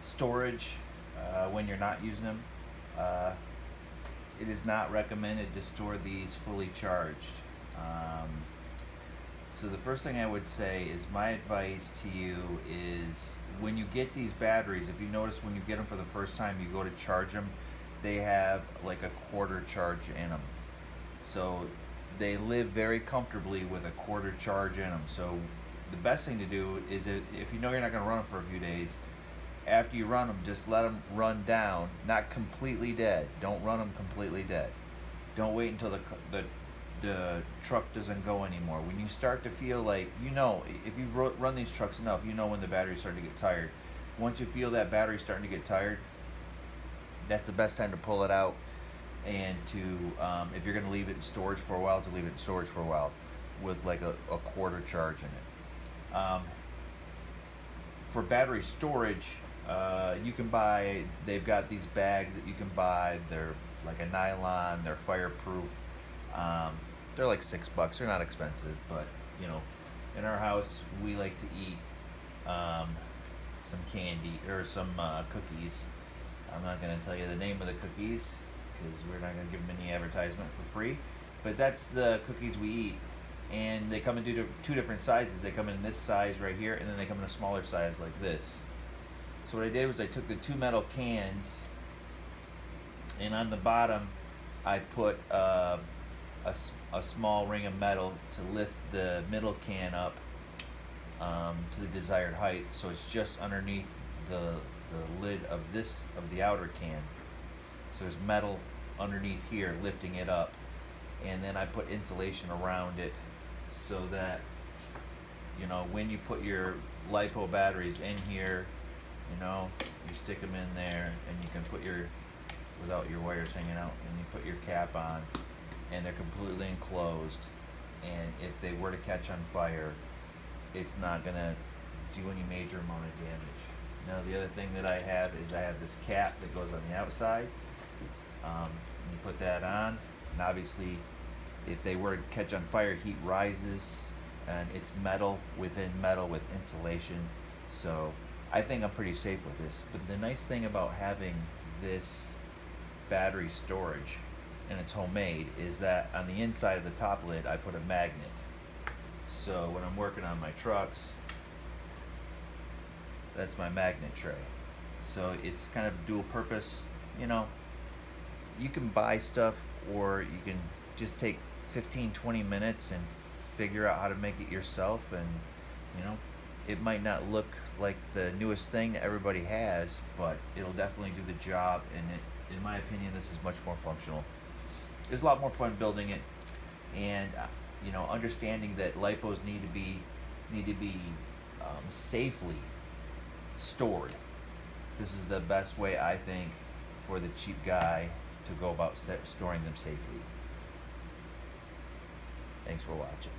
Storage, when you're not using them, it is not recommended to store these fully charged. So the first thing I would say is, my advice to you is, when you get these batteries, if you notice when you get them for the first time, you go to charge them, they have like a quarter charge in them. So they live very comfortably with a quarter charge in them. So the best thing to do is, if you know you're not going to run them for a few days, after you run them, just let them run down, not completely dead. Don't run them completely dead. Don't wait until the truck doesn't go anymore. When you start to feel like, if you run these trucks enough, you know when the battery's starting to get tired. Once you feel that battery starting to get tired, that's the best time to pull it out, and to, if you're going to leave it in storage for a while, to leave it in storage for a while with like a quarter charge in it. For battery storage, you can buy, they've got these bags that you can buy. They're like a nylon, they're fireproof. They're like $6. They're not expensive, but in our house we like to eat some candy or some cookies. I'm not going to tell you the name of the cookies because we're not going to give them any advertisement for free, but that's the cookies we eat, and they come in two different sizes. They come in this size right here, and then they come in a smaller size like this. So what I did was I took the two metal cans, and on the bottom I put a small ring of metal to lift the middle can up to the desired height, so it's just underneath the lid of the outer can. So there's metal underneath here lifting it up, and then I put insulation around it so that when you put your Lipo batteries in here, you stick them in there, and you can put without your wires hanging out, and you put your cap on, and they're completely enclosed, and if they were to catch on fire, it's not gonna do any major amount of damage. Now the other thing that I have is I have this cap that goes on the outside. You put that on, and obviously if they were to catch on fire, heat rises, and it's metal within metal with insulation, so I think I'm pretty safe with this. But the nice thing about having this battery storage, and it's homemade, is that on the inside of the top lid I put a magnet. So when I'm working on my trucks, that's my magnet tray. So it's kind of dual purpose. You can buy stuff, or you can just take 15-20 minutes and figure out how to make it yourself, and it might not look like the newest thing that everybody has, but it'll definitely do the job, and in my opinion, this is much more functional. It's a lot more fun building it, and understanding that Lipos need to be safely stored. This is the best way, I think, for the cheap guy to go about storing them safely. Thanks for watching.